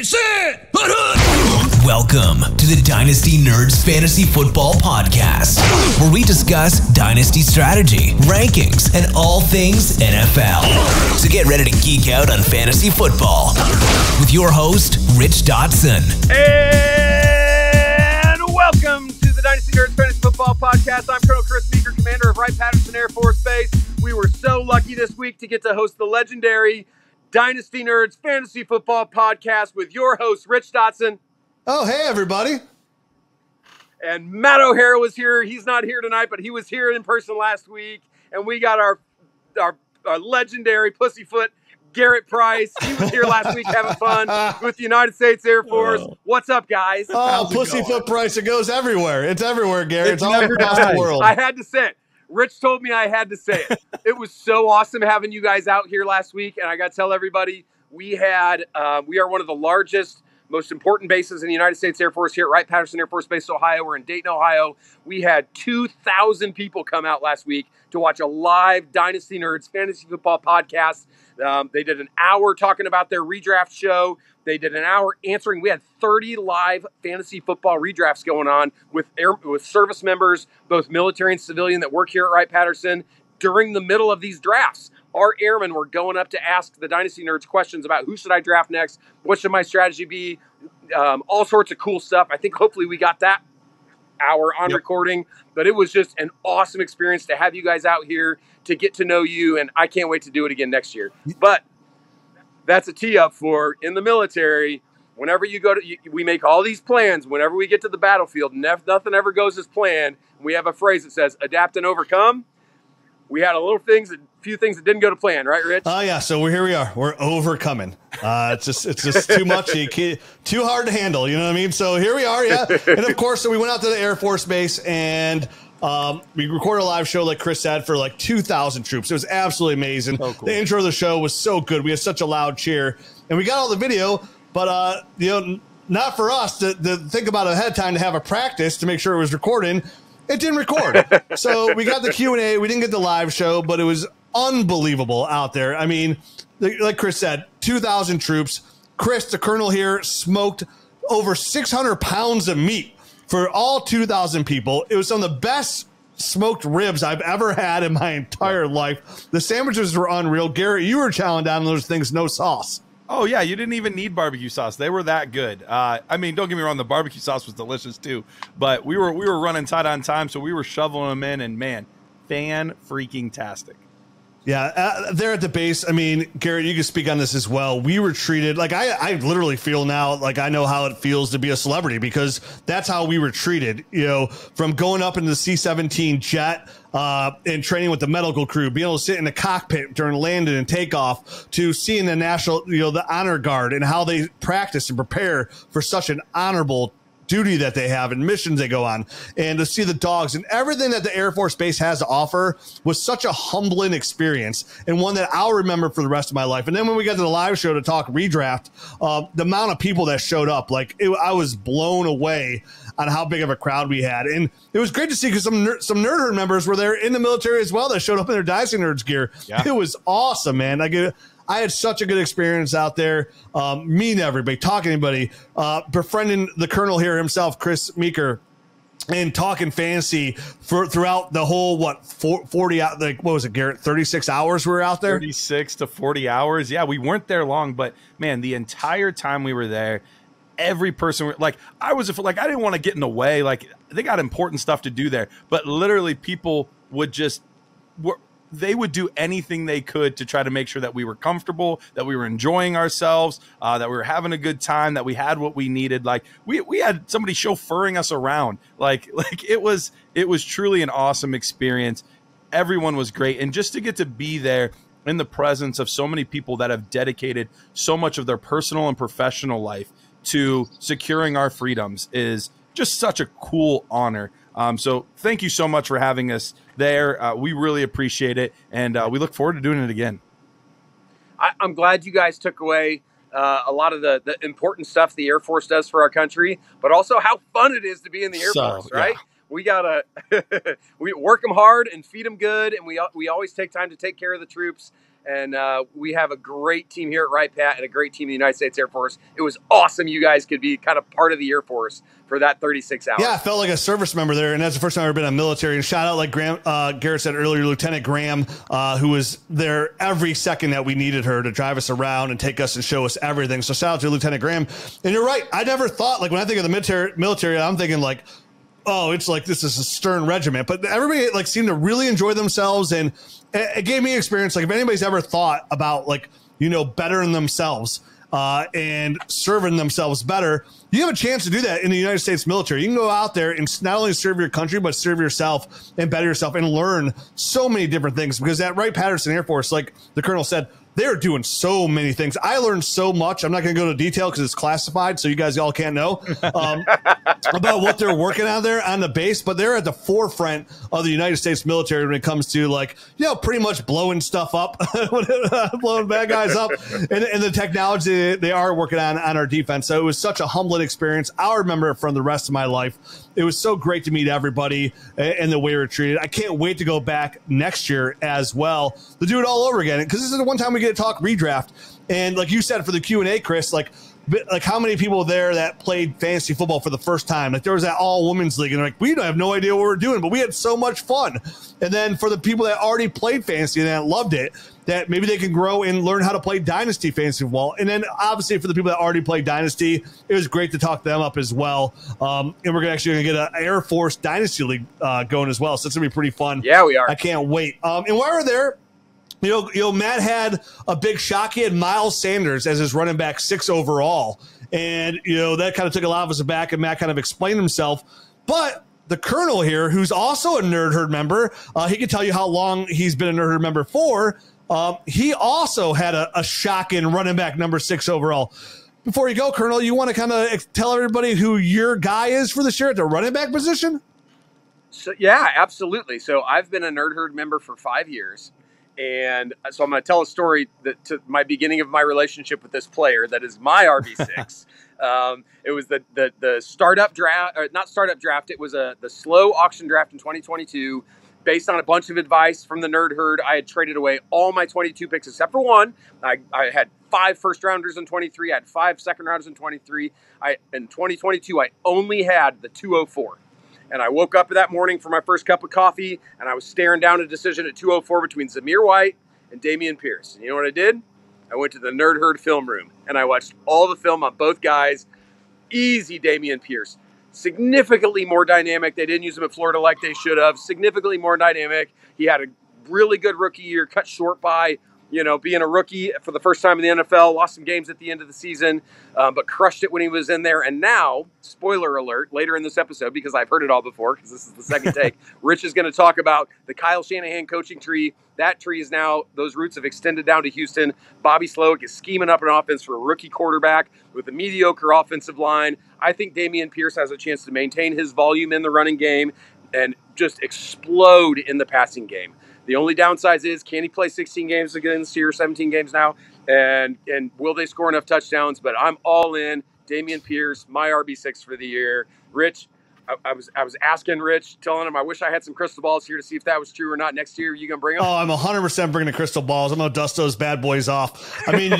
Ready, set, Welcome to the Dynasty Nerds Fantasy Football Podcast, where we discuss Dynasty strategy, rankings, and all things NFL. So get ready to geek out on fantasy football with your host, Rich Dotson. And welcome to the Dynasty Nerds Fantasy Football Podcast. I'm Colonel Chris Meeker, commander of Wright-Patterson AFB. We were so lucky this week to get to host the legendary Dynasty Nerds Fantasy Football Podcast with your host, Rich Dotson. Oh, hey, everybody. And Matt O'Hara was here. He's not here tonight, but he was here in person last week. And we got our legendary pussyfoot, Garret Price. He was here last week having fun with the United States Air Force. What's up, guys? Oh, pussyfoot Price. It goes everywhere. It's everywhere, Garret. It's all across the world. I had to say it. Rich told me I had to say it. It was so awesome having you guys out here last week. And I got to tell everybody, we are one of the largest, most important bases in the United States Air Force here at Wright-Patterson Air Force Base, Ohio. We're in Dayton, Ohio. We had 2,000 people come out last week to watch a live Dynasty Nerds Fantasy Football Podcast. They did an hour talking about their redraft show. They did an hour answering. We had 30 live fantasy football redrafts going on with service members, both military and civilian, that work here at Wright-Patterson. During the middle of these drafts, our airmen were going up to ask the Dynasty Nerds questions about who should I draft next, what should my strategy be, all sorts of cool stuff. I think hopefully we got that hour on recording, but it was just an awesome experience to have you guys out here, to get to know you, and I can't wait to do it again next year. But that's a tee up for in the military. Whenever you go to, we make all these plans. Whenever we get to the battlefield, nothing ever goes as planned. We have a phrase that says adapt and overcome. We had a few things that didn't go to plan, right, Rich? Oh, yeah. So here we are. We're overcoming. It's just too much. Too hard to handle. You know what I mean? So here we are. Yeah. And of course, so we went out to the Air Force Base and we recorded a live show, like Chris said, for like 2,000 troops. It was absolutely amazing. Oh, cool. The intro of the show was so good. We had such a loud cheer, and we got all the video, but not for us to think about it ahead of time to have a practice to make sure it was recording. It didn't record. So we got the Q&A. We didn't get the live show, but it was unbelievable out there. I mean, like Chris said, 2,000 troops. Chris, the colonel here, smoked over 600 pounds of meat for all 2,000 people. It was some of the best smoked ribs I've ever had in my entire life. The sandwiches were unreal. Garret, you were chowing down on those things, no sauce. Oh, yeah, you didn't even need barbecue sauce. They were that good. I mean, don't get me wrong, the barbecue sauce was delicious too, but we were running tight on time, so we were shoveling them in, and man, fan-freaking-tastic. Yeah, there at the base, I mean, Garret, you can speak on this as well. We were treated like I literally feel now like I know how it feels to be a celebrity, because that's how we were treated, from going up into the C-17 jet and training with the medical crew, being able to sit in the cockpit during landing and takeoff, to seeing the national, the honor guard and how they practice and prepare for such an honorable duty that they have and missions they go on, and to see the dogs and everything that the Air Force Base has to offer was such a humbling experience, and one that I'll remember for the rest of my life. And then when we got to the live show to talk redraft, the amount of people that showed up, I was blown away on how big of a crowd we had. And it was great to see, because some Nerd Herd members were there in the military as well that showed up in their Dynasty Nerds gear. Yeah. It was awesome, man. I had such a good experience out there, meeting everybody, talking to anybody, befriending the colonel here himself, Chris Meeker, and talking fantasy throughout the whole, 40, what was it, Garret, 36 hours we were out there? 36 to 40 hours. Yeah, we weren't there long, but man, the entire time we were there, every person, I didn't want to get in the way. They got important stuff to do there, but literally people would they would do anything they could to try to make sure that we were comfortable, that we were enjoying ourselves, that we were having a good time, that we had what we needed. We had somebody chauffeuring us around. It was truly an awesome experience. Everyone was great. And just to get to be there in the presence of so many people that have dedicated so much of their personal and professional life to securing our freedoms is just such a cool honor. So thank you so much for having us there. We really appreciate it, and we look forward to doing it again. I'm glad you guys took away a lot of the important stuff the Air Force does for our country, but also how fun it is to be in the Air Force, right? Yeah. We gotta we work them hard and feed them good, and we always take time to take care of the troops. And we have a great team here at Wright-Pat and a great team in the United States Air Force. It was awesome you guys could be kind of part of the Air Force for that 36 hours. Yeah, I felt like a service member there, and that's the first time I've ever been in the military. And shout out, like Garrett said earlier, Lieutenant Graham, who was there every second that we needed her to drive us around and take us and show us everything. So shout out to Lieutenant Graham. And you're right, I never thought, like when I think of the military, I'm thinking like, oh, it's like this is a stern regiment. But everybody like seemed to really enjoy themselves, and it gave me experience. Like if anybody's ever thought about like, bettering themselves and serving themselves better, you have a chance to do that in the United States military. You can go out there and not only serve your country, but serve yourself and better yourself and learn so many different things. Because at Wright-Patterson Air Force, like the colonel said, they're doing so many things. I learned so much. I'm not going to go into detail because it's classified, so you guys all can't know about what they're working on there on the base. But they're at the forefront of the United States military when it comes to pretty much blowing stuff up, blowing bad guys up, and the technology they are working on our defense. So it was such a humbling experience. I'll remember it from the rest of my life. It was so great to meet everybody and the way we were treated. I can't wait to go back next year as well to do it all over again, because this is the one time we get to talk redraft. And like you said for the Q&A, Chris, like how many people there that played fantasy football for the first time? Like there was that all women's league, and we don't have no idea what we're doing, but we had so much fun. And then for the people that already played fantasy and that loved it, that maybe they can grow and learn how to play Dynasty fantasy football. And then obviously for the people that already played Dynasty, it was great to talk them up as well. And we're actually going to get an Air Force Dynasty League going as well. So it's going to be pretty fun. Yeah, we are. I can't wait. And while we're there, Matt had a big shock. He had Miles Sanders as his running back 6 overall. And, that kind of took a lot of us aback, and Matt kind of explained himself. But the colonel here, who's also a Nerd Herd member, he can tell you how long he's been a Nerd Herd member for. He also had a shocking running back number 6 overall. Before you go, Colonel, you want to kind of tell everybody who your guy is for this year at the running back position? So, yeah, absolutely. So I've been a Nerd Herd member for 5 years. And so I'm going to tell a story to my beginning of my relationship with this player that is my RB6. It was the startup draft, or not startup draft. It was the slow auction draft in 2022. Based on a bunch of advice from the Nerd Herd, I had traded away all my 22 picks except for one. I had 5 first-rounders in 23. I had 5 second-rounders in 23. In 2022, I only had the 204. And I woke up that morning for my first cup of coffee, and I was staring down a decision at 204 between Zamir White and Dameon Pierce. And you know what I did? I went to the Nerd Herd film room, and I watched all the film on both guys. Easy Dameon Pierce. Significantly more dynamic. They didn't use him at Florida like they should have. Significantly more dynamic. He had a really good rookie year, cut short by being a rookie for the first time in the NFL, lost some games at the end of the season, but crushed it when he was in there. And now, spoiler alert, later in this episode, because I've heard it all before, because this is the second take, Rich is going to talk about the Kyle Shanahan coaching tree. That tree is now, those roots have extended down to Houston. Bobby Slowick is scheming up an offense for a rookie quarterback with a mediocre offensive line. I think Dameon Pierce has a chance to maintain his volume in the running game and just explode in the passing game. The only downside is, can he play 16 games again this year, 17 games now? And will they score enough touchdowns? But I'm all in. Dameon Pierce, my RB6 for the year. Rich, I was asking Rich, telling him I wish I had some crystal balls here to see if that was true or not. Next year, are you going to bring them? Oh, I'm 100% bringing the crystal balls. I'm going to dust those bad boys off. I mean,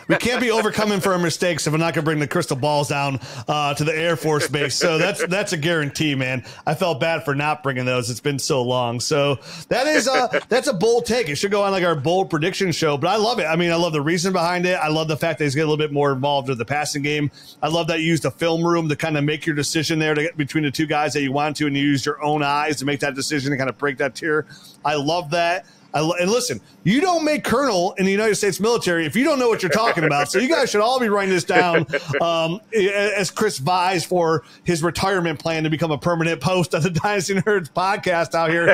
we can't be overcoming for our mistakes if we're not going to bring the crystal balls down to the Air Force Base. So that's a guarantee, man. I felt bad for not bringing those. It's been so long. So that's a bold take. It should go on like our bold prediction show, but I love it. I mean, I love the reason behind it. I love the fact that he's getting a little bit more involved with the passing game. I love that you used the film room to kind of make your decision there to get between the two guys that you want to, and you use your own eyes to make that decision and kind of break that tier. I love that. And listen, you don't make colonel in the United States military if you don't know what you're talking about. So you guys should all be writing this down as Chris vies for his retirement plan to become a permanent post of the Dynasty Nerds podcast out here,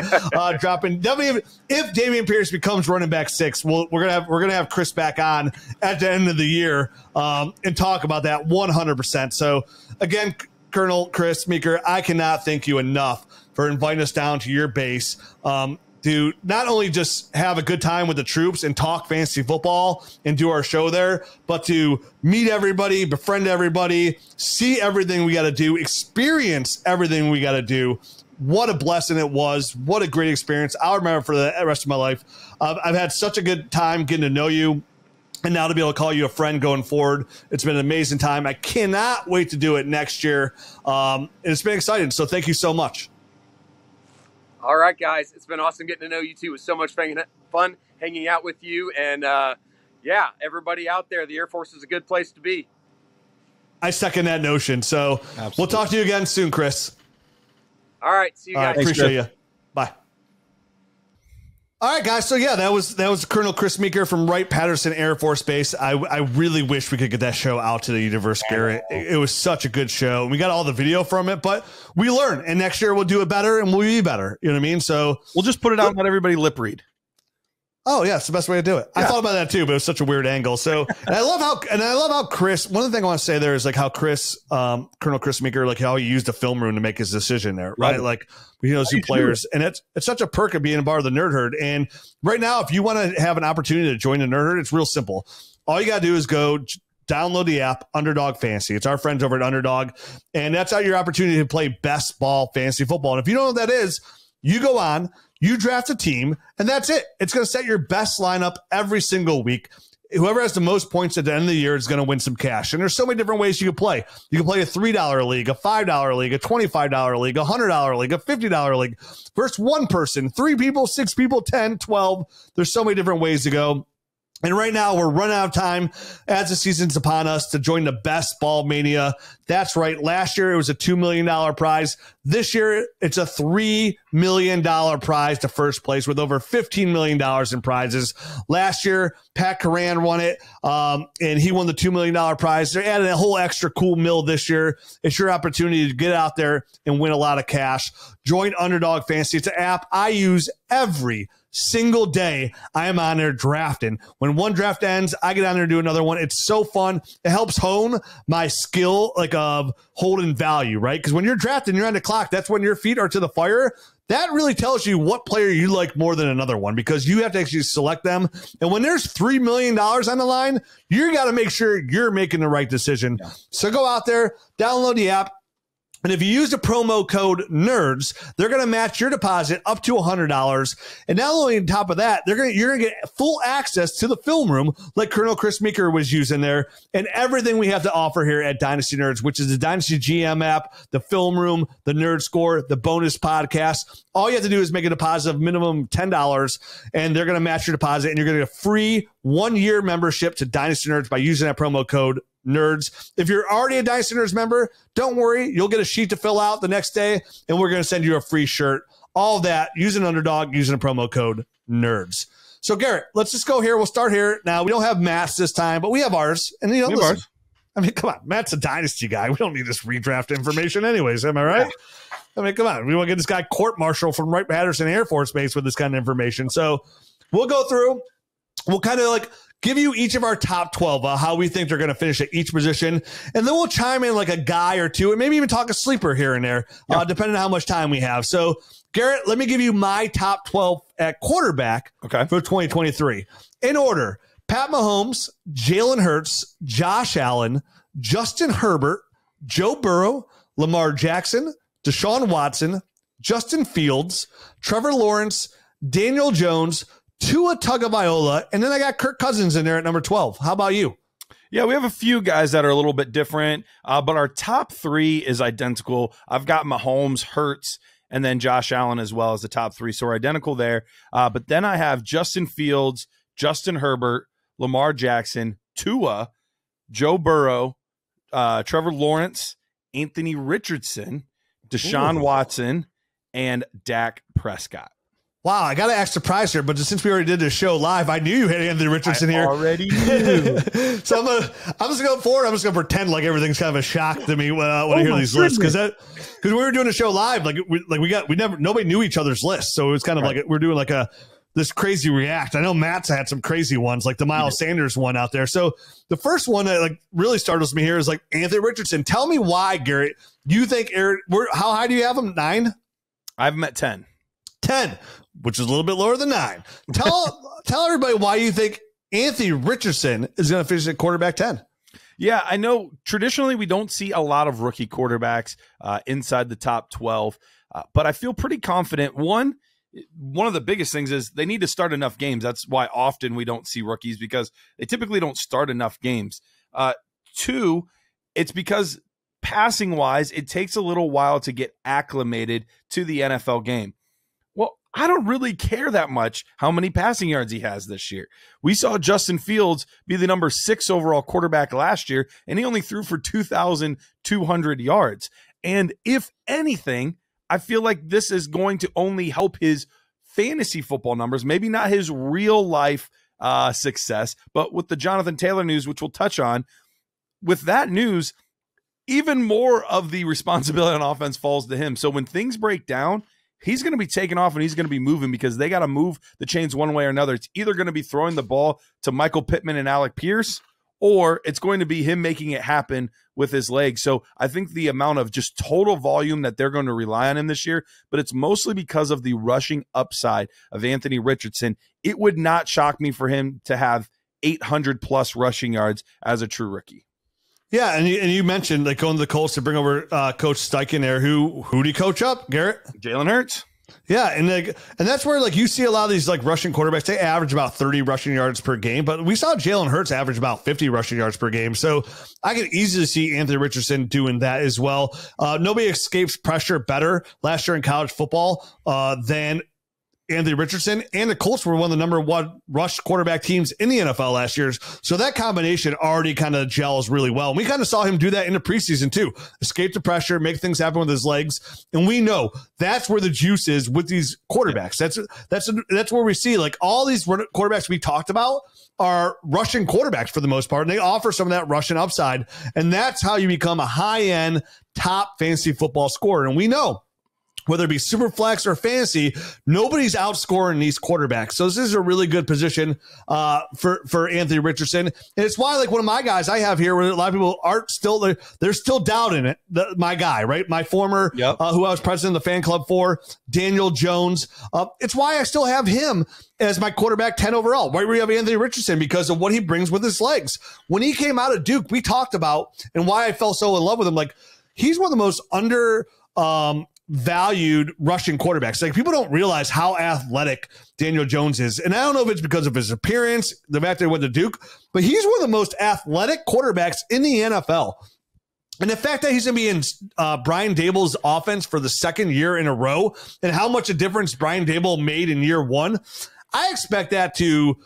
dropping. If Dameon Pierce becomes running back 6, we're gonna have Chris back on at the end of the year and talk about that 100%. So again, Colonel Chris Meeker, I cannot thank you enough for inviting us down to your base to not only just have a good time with the troops and talk fantasy football and do our show there, but to meet everybody, befriend everybody, see everything we got to do, experience everything we got to do, what a blessing it was. What a great experience. I'll remember for the rest of my life. I've had such a good time getting to know you. And now to be able to call you a friend going forward, it's been an amazing time. I cannot wait to do it next year. And it's been exciting. So thank you so much. All right, guys. It's been awesome getting to know you too. It was so much fun hanging out with you. And yeah, everybody out there, the Air Force is a good place to be. I second that notion. So Absolutely. We'll talk to you again soon, Chris. All right. See you guys. Appreciate you. Bye. All right, guys. So yeah, that was Colonel Chris Meeker from Wright-Patterson Air Force Base. I really wish we could get that show out to the universe, Garrett. It was such a good show. We got all the video from it, but we learn, and next year we'll do it better and we'll be better. You know what I mean? So we'll just put it out and let everybody lip read. Oh yeah, it's the best way to do it. Yeah. I thought about that too, but it was such a weird angle. So, and I love how Chris. One of the things I want to say there is like how Chris, Colonel Chris Meeker, like how he used the film room to make his decision there, right? Like he knows two players, and it's such a perk of being a part of the Nerd Herd. And right now, if you want to have an opportunity to join the Nerd Herd, it's real simple. All you got to do is go download the app Underdog Fantasy. It's our friends over at Underdog, and that's how your opportunity to play best ball fantasy football. And if you don't know what that is, you go on. You draft a team, and that's it. It's going to set your best lineup every single week. Whoever has the most points at the end of the year is going to win some cash. And there's so many different ways you can play. You can play a $3 league, a $5 league, a $25 league, a $100 league, a $50 league. First one person, 3 people, 6 people, 10, 12. There's so many different ways to go. And right now, we're running out of time as the season's upon us to join the Best Ball Mania. That's right. Last year, it was a $2 million prize. This year, it's a $3 million prize to first place with over $15 million in prizes. Last year, Pat Coran won it, and he won the $2 million prize. They're adding a whole extra cool mill this year. It's your opportunity to get out there and win a lot of cash. Join Underdog Fantasy. It's an app I use every single day. I am on there drafting. When one draft ends, I get on there and do another one. It's so fun. It helps hone my skill of holding value, right? Because when you're drafting, you're on the clock. That's when your feet are to the fire. That really tells you what player you like more than another one because you have to actually select them. And when there's $3 million on the line, you got to make sure you're making the right decision. Yeah. So go out there, download the app. And if you use the promo code NERDS, they're going to match your deposit up to $100. And not only on top of that, you're going to get full access to the film room like Colonel Chris Meeker was using there and everything we have to offer here at Dynasty Nerds, which is the Dynasty GM app, the film room, the Nerd Score, the bonus podcast. All you have to do is make a deposit of minimum $10, and they're going to match your deposit, and you're going to get a free 1-year membership to Dynasty Nerds by using that promo code Nerds. If you're already a Dynasty Nerds member, don't worry. You'll get a sheet to fill out the next day, and we're going to send you a free shirt. All of that using Underdog, using a promo code Nerds. So, Garrett, let's just go here. We'll start here. Now, we don't have Matt's this time, but we have ours. And, listen, ours. I mean, come on. Matt's a Dynasty guy. We don't need this redraft information anyways. Am I right? Yeah. I mean, come on. We want to get this guy court-martial from Wright-Patterson Air Force Base with this kind of information. So, we'll go through. We'll kind of give you each of our top 12, how we think they're going to finish at each position. And then we'll chime in like a guy or two and maybe even talk a sleeper here and there, depending on how much time we have. So, Garrett, let me give you my top 12 at quarterback for 2023. In order, Pat Mahomes, Jalen Hurts, Josh Allen, Justin Herbert, Joe Burrow, Lamar Jackson, Deshaun Watson, Justin Fields, Trevor Lawrence, Daniel Jones, Tua Tagovailoa, and then I got Kirk Cousins in there at number 12. How about you? Yeah, we have a few guys that are a little bit different, but our top 3 is identical. I've got Mahomes, Hurts, and then Josh Allen as well as the top 3, so we're identical there. But then I have Justin Fields, Justin Herbert, Lamar Jackson, Tua, Joe Burrow, Trevor Lawrence, Anthony Richardson, Deshaun Watson, and Dak Prescott. Wow, I got to act surprised here, but since we already did this show live, I knew you had Anthony Richardson here. Already knew. So I'm just going to go forward. I'm just going to pretend like everything's kind of a shock to me when I hear these lists because we were doing a show live, nobody knew each other's lists, so it was kind of like we're doing this crazy react. I know Matt's had some crazy ones, like the Miles Sanders one out there. So the first one that really startles me here is Anthony Richardson. Tell me why, Garrett. Do you think how high do you have him? 9? I have him at 10. 10, which is a little bit lower than 9. Tell everybody why you think Anthony Richardson is going to finish at quarterback 10. Yeah, I know traditionally we don't see a lot of rookie quarterbacks inside the top 12. But I feel pretty confident. One of the biggest things is they need to start enough games. That's why often we don't see rookies, because they typically don't start enough games. Two, it's because passing wise, it takes a little while to get acclimated to the NFL game. Well, I don't really care that much how many passing yards he has this year. We saw Justin Fields be the number 6 overall quarterback last year, and he only threw for 2,200 yards. And if anything, I feel like this is going to only help his fantasy football numbers, maybe not his real life success, but with the Jonathan Taylor news, which we'll touch on, with that news, even more of the responsibility on offense falls to him. So when things break down, he's going to be taking off and he's going to be moving, because they got to move the chains one way or another. It's either going to be throwing the ball to Michael Pittman and Alec Pierce, or it's going to be him making it happen with his legs. So I think the amount of just total volume that they're going to rely on him this year, but it's mostly because of the rushing upside of Anthony Richardson. It would not shock me for him to have 800 plus rushing yards as a true rookie. Yeah, and you mentioned like going to the Colts to bring over Coach Steichen there. Who do you coach up, Garrett? Jalen Hurts. Yeah, and that's where like you see a lot of these like rushing quarterbacks. They average about 30 rushing yards per game, but we saw Jalen Hurts average about 50 rushing yards per game. So I can easily see Anthony Richardson doing that as well. Nobody escapes pressure better last year in college football than Anthony Richardson, and the Colts were one of the number 1 rush quarterback teams in the NFL last year. So that combination already kind of gels really well. And we kind of saw him do that in the preseason too. Escape the pressure, make things happen with his legs. And we know that's where the juice is with these quarterbacks. That's where we see like all these quarterbacks we talked about are rushing quarterbacks for the most part. And they offer some of that rushing upside. And that's how you become a high-end top fantasy football scorer. And we know, whether it be super flex or fantasy, nobody's outscoring these quarterbacks. So this is a really good position for Anthony Richardson. And it's why, like, one of my guys I have here, where a lot of people aren't still, they're still doubting it. My guy, right? My former, who I was president of the fan club for, Daniel Jones. It's why I still have him as my quarterback 10 overall. Why we have Anthony Richardson? Because of what he brings with his legs. When he came out of Duke, we talked about, and why I fell so in love with him. Like, he's one of the most valued rushing quarterbacks. Like, people don't realize how athletic Daniel Jones is. And I don't know if it's because of his appearance, the fact that he went to Duke, but he's one of the most athletic quarterbacks in the NFL. And the fact that he's going to be in Brian Dable's offense for the second year in a row, and how much a difference Brian Dable made in year 1, I expect that to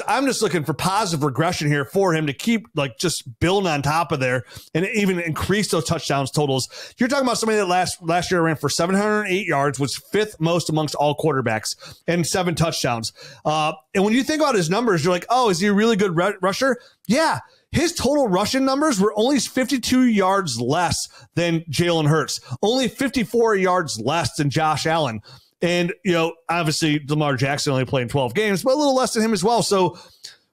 I'm just looking for positive regression here for him to keep like just building on top of there and even increase those touchdowns totals. You're talking about somebody that last year ran for 708 yards, was 5th most amongst all quarterbacks, and 7 touchdowns. And when you think about his numbers, you're like, oh, is he a really good rusher? Yeah. His total rushing numbers were only 52 yards less than Jalen Hurts, only 54 yards less than Josh Allen. And, you know, obviously Lamar Jackson only played 12 games, but a little less than him as well. So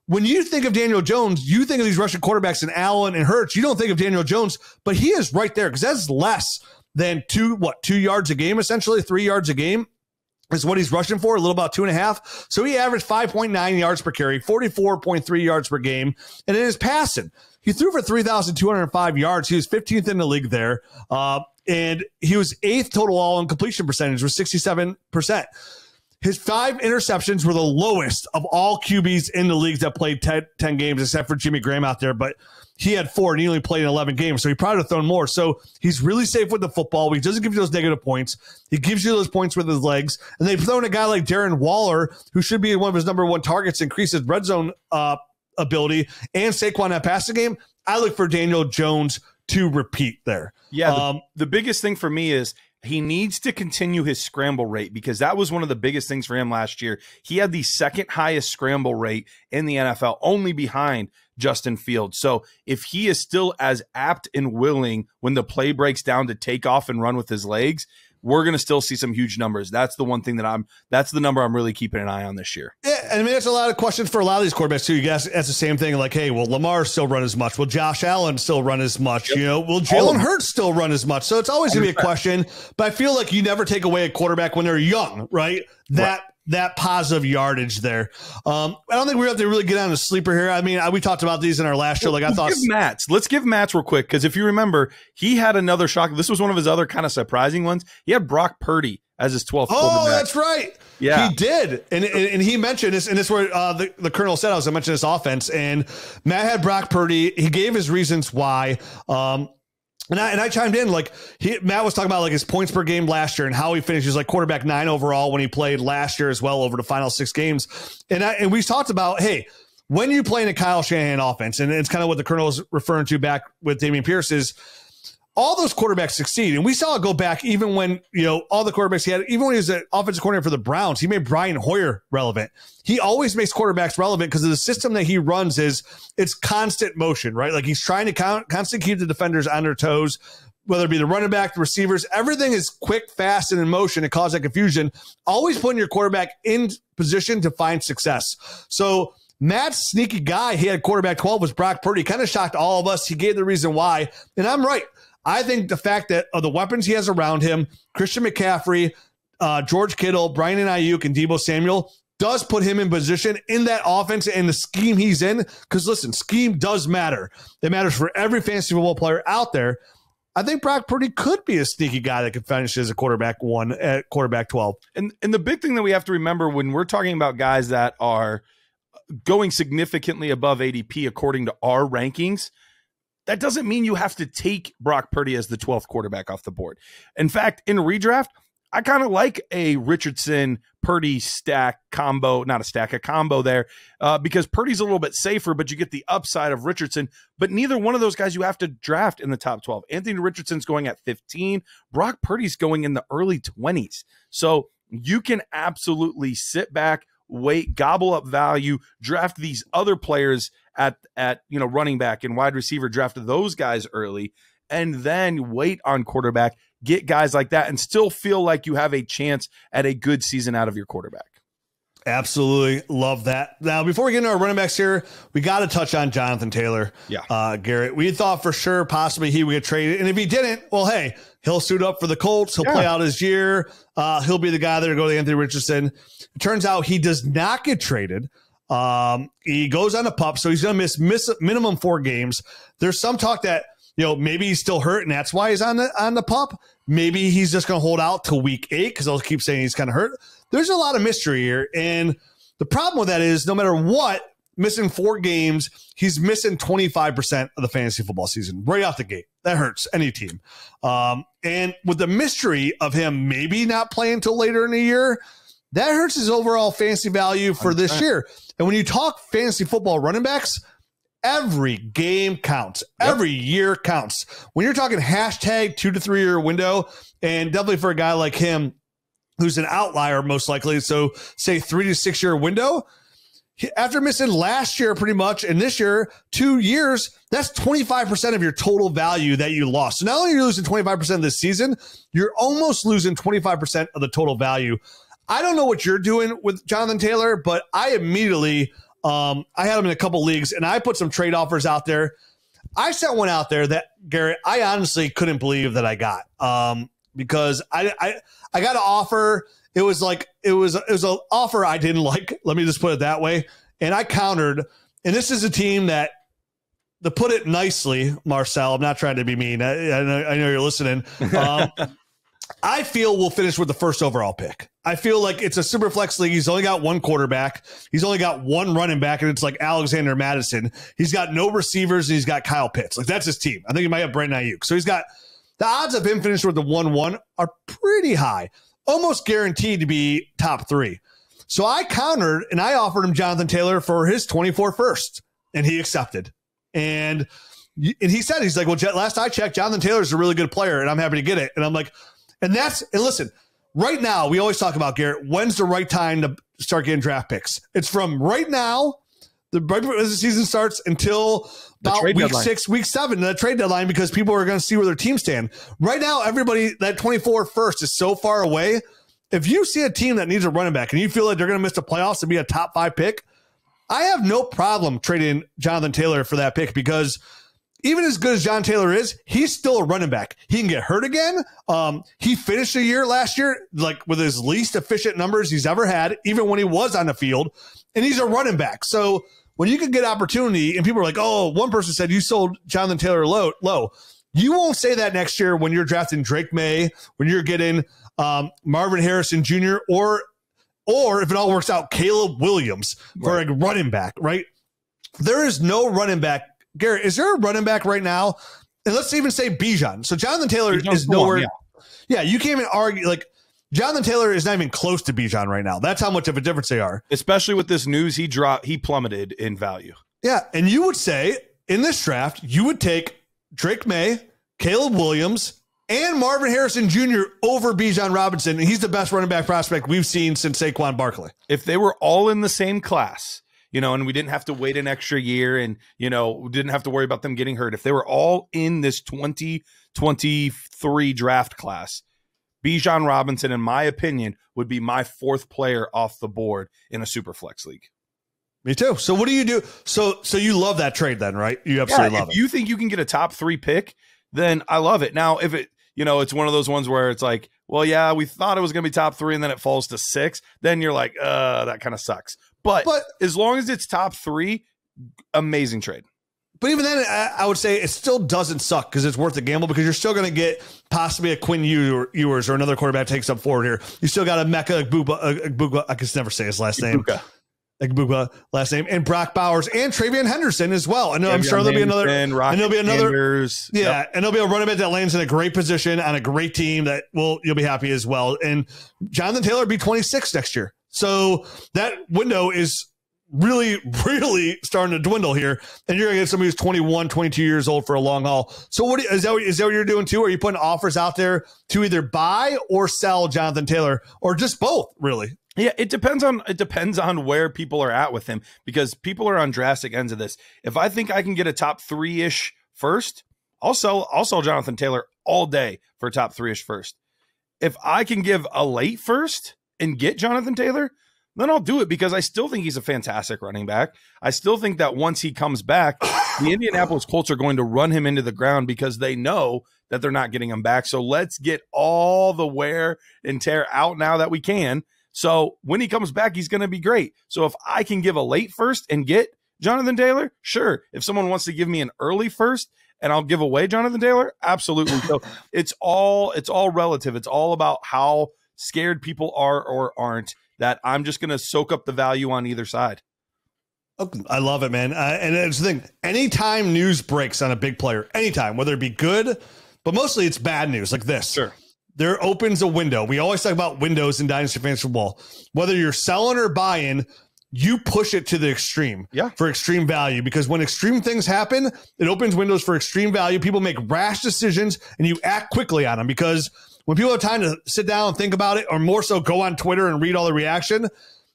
when you think of Daniel Jones, you think of these rushing quarterbacks in Allen and Hurts. You don't think of Daniel Jones, but he is right there, because that's less than 2 yards a game, essentially 3 yards a game is what he's rushing for, a little about 2.5. So he averaged 5.9 yards per carry, 44.3 yards per game. And in his passing, he threw for 3,205 yards. He was 15th in the league there. And he was 8th total all in completion percentage, was 67%. His 5 interceptions were the lowest of all QBs in the leagues that played 10 games, except for Jimmy Graham out there. But he had 4 and he only played in 11 games. So he probably would have thrown more. So he's really safe with the football. He doesn't give you those negative points. He gives you those points with his legs. And they've thrown a guy like Darren Waller, who should be one of his number 1 targets, increase his red zone ability, and Saquon that passing game. I look for Daniel Jones to repeat there. Yeah, the biggest thing for me is he needs to continue his scramble rate, because that was one of the biggest things for him last year. He had the 2nd highest scramble rate in the NFL, only behind Justin Fields. So if he is still as apt and willing when the play breaks down to take off and run with his legs, we're going to still see some huge numbers. That's the one thing that's the number I'm really keeping an eye on this year. Yeah, I mean, it's a lot of questions for a lot of these quarterbacks too. You guys, that's the same thing. Like, hey, will Lamar still run as much? Will Josh Allen still run as much? Yep. You know, will Jalen Hurts still run as much? So it's always going to be a question, but I feel like you never take away a quarterback when they're young, right? That that positive yardage there. I don't think we have to really get on a sleeper here. I mean, we talked about these in our last show. Let's give Matt's real quick, because if you remember, he had another shock. This was one of his other kind of surprising ones. He had Brock Purdy as his 12th quarterback. Oh, that's right. Yeah, he did, and he mentioned this, and this is where the Colonel said I was going to mention this offense, and Matt had Brock Purdy. He gave his reasons why, and I chimed in. Like Matt was talking about like his points per game last year and how he finished. He was like quarterback 9 overall when he played last year as well over the final 6 games, and we talked about, hey, when you play in a Kyle Shanahan offense, and it's kind of what the Colonel was referring to back with Damian Pierce is. All those quarterbacks succeed. And we saw it go back even when, all the quarterbacks he had, even when he was an offensive coordinator for the Browns, he made Brian Hoyer relevant. He always makes quarterbacks relevant because of the system that he runs it's constant motion, right? Like he's trying to constantly keep the defenders on their toes, whether it be the running back, the receivers, everything is quick, fast, and in motion to cause that confusion. Always putting your quarterback in position to find success. So Matt's sneaky guy, he had quarterback 12 was Brock Purdy. Kind of shocked all of us. He gave the reason why. And I'm right. I think the fact that of the weapons he has around him, Christian McCaffrey, George Kittle, Brian and Ayuk, and Deebo Samuel does put him in position in that offense and the scheme he's in. Because listen, scheme does matter. It matters for every fantasy football player out there. I think Brock Purdy could be a sneaky guy that could finish as a quarterback 1 at quarterback 12. And the big thing that we have to remember when we're talking about guys that are going significantly above ADP according to our rankings, that doesn't mean you have to take Brock Purdy as the 12th quarterback off the board. In fact, in redraft, I kind of like a Richardson Purdy combo there because Purdy's a little bit safer, but you get the upside of Richardson. But neither one of those guys you have to draft in the top 12. Anthony Richardson's going at 15. Brock Purdy's going in the early 20s. So you can absolutely sit back, wait, gobble up value, draft these other players at running back and wide receiver, draft those guys early, and then wait on quarterback, get guys like that, and still feel like you have a chance at a good season out of your quarterback. Absolutely love that. Now, before we get into our running backs here, we got to touch on Jonathan Taylor. Yeah, Garrett, we thought for sure possibly he would get traded, and if he didn't, well, hey, he'll suit up for the Colts. He'll play out his year. He'll be the guy there to go to Anthony Richardson. It turns out he does not get traded. He goes on a PUP, so he's going to miss minimum 4 games. There's some talk that maybe he's still hurt and that's why he's on the PUP. Maybe he's just going to hold out till week 8 because I'll keep saying he's kind of hurt. There's a lot of mystery here, and the problem with that is no matter what, missing 4 games, he's missing 25% of the fantasy football season right out the gate. That hurts any team. And with the mystery of him maybe not playing till later in the year, that hurts his overall fantasy value for this year. And when you talk fantasy football running backs, every game counts. Yep. Every year counts. When you're talking hashtag 2 to 3 year window, and definitely for a guy like him, who's an outlier most likely, so say 3 to 6 year window, after missing last year pretty much, and this year, 2 years, that's 25% of your total value that you lost. So not only are you losing 25% of this season, you're almost losing 25% of the total value. I don't know what you're doing with Jonathan Taylor, but I immediately, I had him in a couple leagues, and I put some trade offers out there. I sent one out there that, Garrett, I honestly couldn't believe that I got, because I got an offer. It was an offer I didn't like. Let me just put it that way. And I countered, and this is a team that, to put it nicely, Marcel, I'm not trying to be mean. I know you're listening. I feel we'll finish with the first overall pick. I feel like it's a super flex league. He's only got 1 quarterback. He's only got 1 running back, and it's like Alexander Madison. He's got no receivers, and he's got Kyle Pitts. Like, that's his team. I think he might have Brandon Ayuk. So he's got the odds of him finishing with the 1-1 are pretty high, almost guaranteed to be top 3. So I countered, and I offered him Jonathan Taylor for his 24 first, and he accepted. And he said, he's like, well, last I checked, Jonathan Taylor's a really good player, and I'm happy to get it. And I'm like, and listen, right now, we always talk about, Garrett, when's the right time to start getting draft picks? It's from right now, right before the season starts, until about week 6, week 7, the trade deadline, because people are going to see where their teams stand. Right now, everybody, that 24 first is so far away. If you see a team that needs a running back and you feel like they're going to miss the playoffs and be a top 5 pick, I have no problem trading Jonathan Taylor for that pick, because even as good as John Taylor is, he's still a running back. He can get hurt again. He finished the year last year like with his least efficient numbers he's ever had, even when he was on the field. And he's a running back. So when you can get opportunity, and people are like, oh, one person said you sold Jonathan Taylor low. You won't say that next year when you're drafting Drake May, when you're getting Marvin Harrison Jr., or if it all works out, Caleb Williams for a running back, right? There is no running back. Garrett, is there a running back right now? And let's even say Bijan. So Jonathan Taylor is nowhere. Yeah, you can't even argue. Like, Jonathan Taylor is not even close to Bijan right now. That's how much of a difference they are. Especially with this news, he plummeted in value. Yeah, and you would say in this draft, you would take Drake May, Caleb Williams, and Marvin Harrison Jr. over Bijan Robinson. And he's the best running back prospect we've seen since Saquon Barkley. If they were all in the same class, and we didn't have to wait an extra year and, we didn't have to worry about them getting hurt. If they were all in this 2023 draft class, Bijan Robinson, in my opinion, would be my fourth player off the board in a super flex league. Me too. So what do you do? So you love that trade then, right? You absolutely love it. If you think you can get a top 3 pick, then I love it. Now, if it, it's one of those ones where it's like, well, yeah, we thought it was going to be top 3 and then it falls to 6. Then you're like, that kind of sucks. But as long as it's top 3, amazing trade. But even then, I would say it still doesn't suck because it's worth the gamble because you're still going to get possibly a Quinn Ewers or another quarterback takes up forward here. You still got a Mecca Agbugba, I can never say his last name. Agbugba last name, and Brock Bowers and Travion Henderson as well. I know I'm sure there'll be another. And there'll be another. Sanders. Yeah, and there'll be a running back that lands in a great position on a great team that you'll be happy as well. And Jonathan Taylor will be 26 next year. So that window is really, really starting to dwindle here. And you're going to get somebody who's 21, 22 years old for a long haul. So is that what you're doing too? Are you putting offers out there to either buy or sell Jonathan Taylor, or just both, really? Yeah, it depends on where people are at with him, because people are on drastic ends of this. If I think I can get a top 3-ish first, I'll sell Jonathan Taylor all day for a top 3-ish first. If I can give a late first and get Jonathan Taylor, then I'll do it, because I still think he's a fantastic running back. I still think that once he comes back, the Indianapolis Colts are going to run him into the ground because they know that they're not getting him back. So let's get all the wear and tear out now that we can. So when he comes back, he's going to be great. So if I can give a late first and get Jonathan Taylor, sure. If someone wants to give me an early first and I'll give away Jonathan Taylor, absolutely. So it's all relative. It's all about how scared people are or aren't, that I'm just going to soak up the value on either side. I love it, man. And it's the thing, anytime news breaks on a big player, anytime, whether it be good, but mostly it's bad news like this. Sure. There opens a window. We always talk about windows in Dynasty Fantasy Football. Whether you're selling or buying, you push it to the extreme for extreme value, because when extreme things happen, it opens windows for extreme value. People make rash decisions and you act quickly on them, because when people have time to sit down and think about it, or more so go on Twitter and read all the reaction,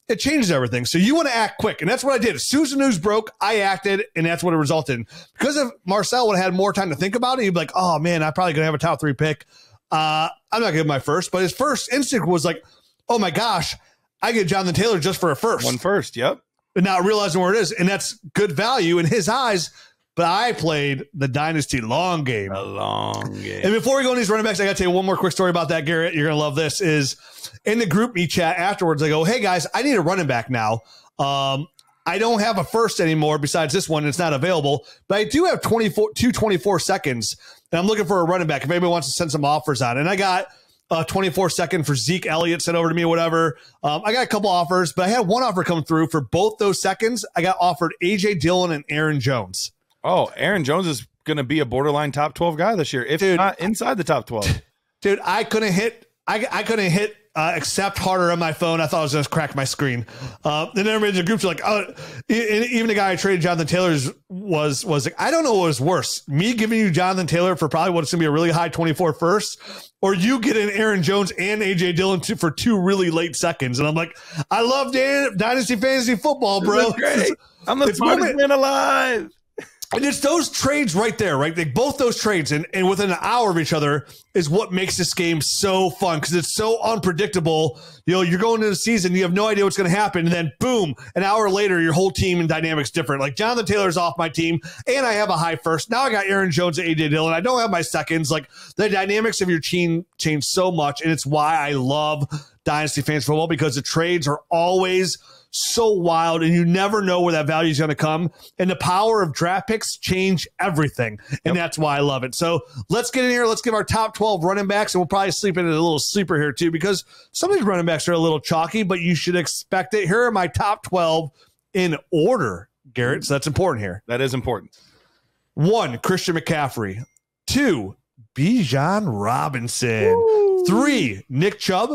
it changes everything. So you want to act quick. And that's what I did. As soon as the news broke, I acted, and that's what it resulted in. Because if Marcel would have had more time to think about it, he'd be like, oh, man, I'm probably going to have a top 3 pick. I'm not giving my first. But his first instinct was like, oh, my gosh, I get Jonathan Taylor just for a first. One first, yep. And now realizing where it is, and that's good value in his eyes. But I played the Dynasty long game. A long game. And before we go on these running backs, I got to tell you one more quick story about that, Garrett. You're going to love this. Is in the group me chat afterwards, I go, hey, guys, I need a running back now. I don't have a first anymore besides this one. It's not available. But I do have 24 seconds, and I'm looking for a running back if anybody wants to send some offers on. And I got a 24-second for Zeke Elliott sent over to me or whatever. I got a couple offers, but I had one offer come through for both those seconds. I got offered A.J. Dillon and Aaron Jones. Oh, Aaron Jones is going to be a borderline top 12 guy this year, if not inside the top 12. Dude, I couldn't hit accept harder on my phone. I thought I was going to crack my screen. Then everybody in the groups are like, oh, even the guy I traded Jonathan Taylor's was like, I don't know what was worse, me giving you Jonathan Taylor for probably what's going to be a really high 24 first, or you getting Aaron Jones and A.J. Dillon for 2 really late seconds. And I'm like, I love Dynasty Fantasy Football, bro. I'm the smartest man alive. And it's those trades right there, right? Like both those trades and within an hour of each other is what makes this game so fun because it's so unpredictable. You know, you're going into the season, you have no idea what's going to happen. And then boom, an hour later, your whole team and dynamic's different. Like Jonathan Taylor's off my team and I have a high first. Now I got Aaron Jones and A.J. Dillon. I don't have my seconds. Like the dynamics of your team change so much. And it's why I love Dynasty Fantasy Football because the trades are always so wild and you never know where that value is going to come. And the power of draft picks change everything. And that's why I love it. So let's get in here. Let's give our top 12 running backs. And we'll probably sleep in a little sleeper here too, because some of these running backs are a little chalky, but you should expect it. Here are my top 12 in order, Garrett. So that's important here. That is important. 1, Christian McCaffrey. 2, Bijan Robinson. Woo. 3, Nick Chubb.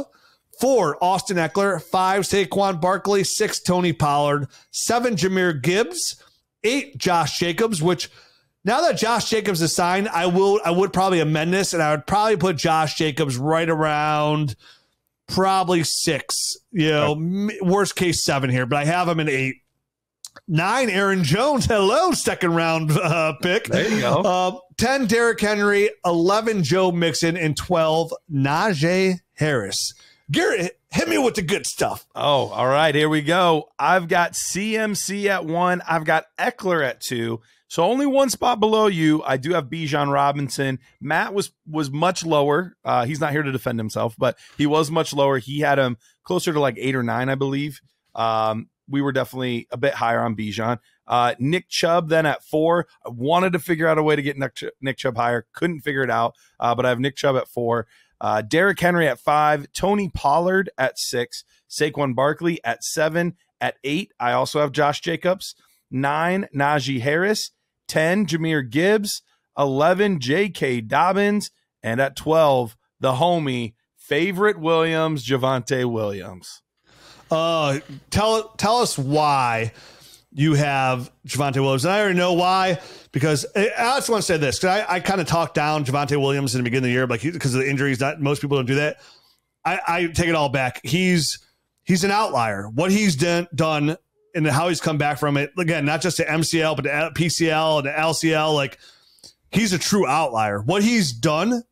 4, Austin Eckler. 5, Saquon Barkley. 6, Tony Pollard. 7, Jahmyr Gibbs. 8, Josh Jacobs, which now that Josh Jacobs is signed, I would probably amend this, and I would probably put Josh Jacobs right around probably 6. You know, worst case 7 here, but I have him in 8. 9, Aaron Jones. Hello, second round pick. There you go. 10, Derrick Henry. 11, Joe Mixon. And 12, Najee Harris. Garrett, hit me with the good stuff. Oh, all right. Here we go. I've got CMC at 1. I've got Eckler at 2. So only one spot below you. I do have Bijan Robinson. Matt was much lower. He's not here to defend himself, but he was much lower. He had him closer to like 8 or 9, I believe. We were definitely a bit higher on Bijan. Nick Chubb then at 4. I wanted to figure out a way to get Nick Chubb higher. Couldn't figure it out, but I have Nick Chubb at 4. Derrick Henry at 5, Tony Pollard at 6, Saquon Barkley at 7, at 8, I also have Josh Jacobs, 9, Najee Harris, 10, Jahmyr Gibbs, 11, J.K. Dobbins, and at 12, the homie, favorite Williams, Javonte Williams. Tell us why you have Javonte Williams. And I already know why, because I just want to say this, because I kind of talked down Javonte Williams in the beginning of the year, like because of the injuries. Most people don't do that. I take it all back. He's an outlier. What he's done and how he's come back from it, again, not just the MCL, but the PCL and the LCL, like he's a true outlier. What he's done,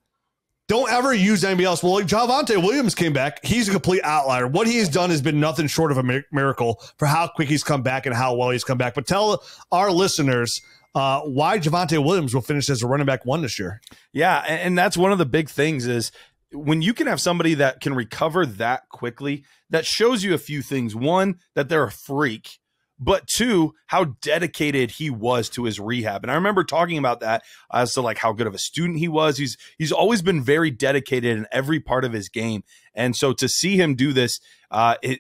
don't ever use anybody else. Well, like Javonte Williams came back. He's a complete outlier. What he's done has been nothing short of a miracle for how quick he's come back and how well he's come back. But tell our listeners why Javonte Williams will finish as a running back 1 this year. Yeah, and that's one of the big things is when you can have somebody that can recover that quickly, that shows you a few things. 1, that they're a freak. But 2, how dedicated he was to his rehab. And I remember talking about that as to like how good of a student he was. He's always been very dedicated in every part of his game. And so to see him do this, it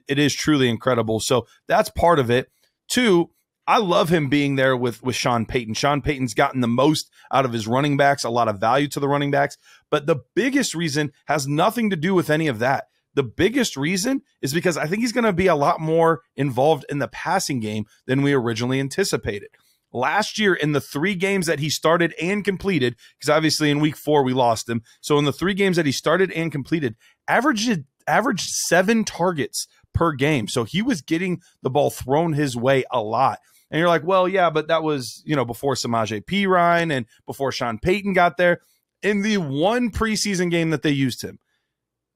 is truly incredible. So that's part of it. 2, I love him being there with Sean Payton. Sean Payton's gotten the most out of his running backs, a lot of value to the running backs. But the biggest reason has nothing to do with any of that. The biggest reason is because I think he's going to be a lot more involved in the passing game than we originally anticipated. Last year, in the 3 games that he started and completed, because obviously in week 4 we lost him. So in the 3 games that he started and completed, averaged 7 targets per game. So he was getting the ball thrown his way a lot. And you're like, well, yeah, but that was, before Samaje Perine and before Sean Payton got there. In the 1 preseason game that they used him,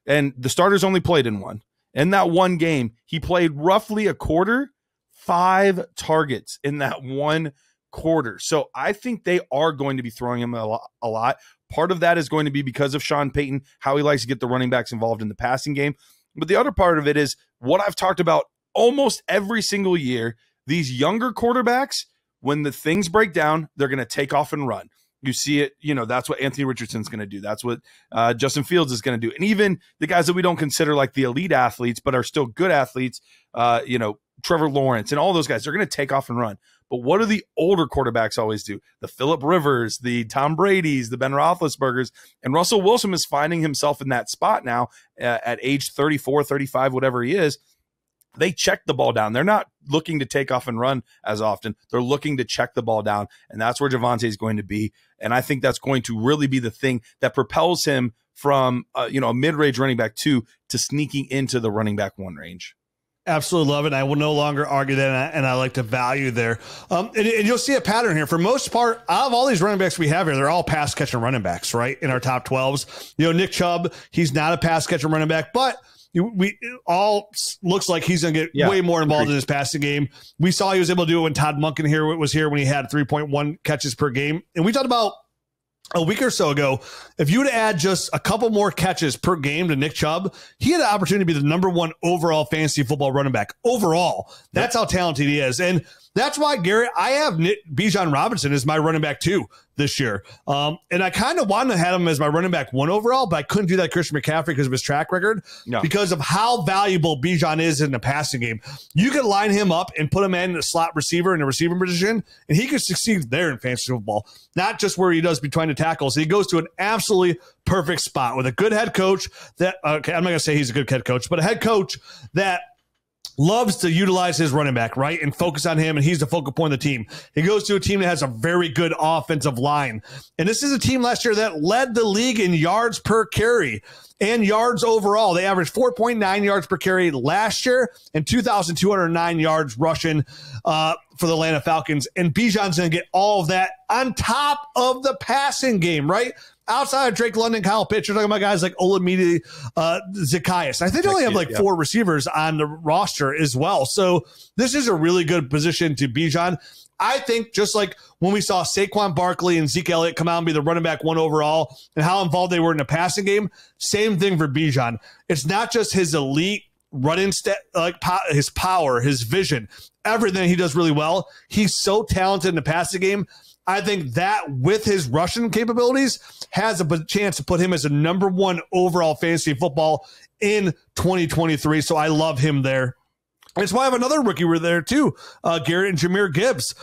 and the starters only played in 1. In that 1 game, he played roughly a quarter, 5 targets in that 1 quarter. So I think they are going to be throwing him a lot. Part of that is going to be because of Sean Payton, how he likes to get the running backs involved in the passing game. But the other part of it is what I've talked about almost every single year. These younger quarterbacks, when the things break down, they're going to take off and run. You see it, that's what Anthony Richardson's going to do. That's what Justin Fields is going to do. And even the guys that we don't consider like the elite athletes, but are still good athletes, Trevor Lawrence and all those guys, they're going to take off and run. But what do the older quarterbacks always do? The Phillip Rivers, the Tom Brady's, the Ben Roethlisbergers, and Russell Wilson is finding himself in that spot now at age 34, 35, whatever he is. They check the ball down. They're not looking to take off and run as often. They're looking to check the ball down, and that's where Javonte is going to be. And I think that's going to really be the thing that propels him from a mid-range running back 2 to sneaking into the running back 1 range. Absolutely love it. And I will no longer argue that, and I like the value there. And you'll see a pattern here. For most part, out of all these running backs we have here, they're all pass catching running backs, right? In our top 12s. Nick Chubb, he's not a pass catching running back, but we all looks like he's going to get way more involved in his passing game. We saw he was able to do it when Todd Monken was here when he had 3.1 catches per game. And we talked about a week or so ago, if you would add just a couple more catches per game to Nick Chubb, he had an opportunity to be the number 1 overall fantasy football running back. Overall, that's how talented he is. And that's why, Garrett, I have Bijan Robinson as my running back 2 this year. And I kind of wanted to have him as my running back 1 overall, but I couldn't do that Christian McCaffrey because of his track record, because of how valuable Bijan is in the passing game. You could line him up and put him in a slot receiver in a receiving position, and he could succeed there in fantasy football, not just where he does between the tackles. He goes to an absolutely perfect spot with a good head coach that, okay, I'm not going to say he's a good head coach, but a head coach that loves to utilize his running back, right, and focus on him, and he's the focal point of the team. He goes to a team that has a very good offensive line. And this is a team last year that led the league in yards per carry and yards overall. They averaged 4.9 yards per carry last year and 2,209 yards rushing for the Atlanta Falcons. And Bijan's going to get all of that on top of the passing game, right? Outside of Drake London, Kyle Pitts, you're talking about guys like Olamide Zacchaeus. I think they only have like 4 receivers on the roster as well. So this is a really good position to Bijan. I think just like when we saw Saquon Barkley and Zeke Elliott come out and be the running back 1 overall and how involved they were in the passing game, same thing for Bijan. It's not just his elite running his power, his vision, everything he does really well. He's so talented in the passing game. I think that with his rushing capabilities has a chance to put him as a number 1 overall fantasy football in 2023. So I love him there. That's why I have another rookie we're there too, Garrett and Jahmyr Gibbs,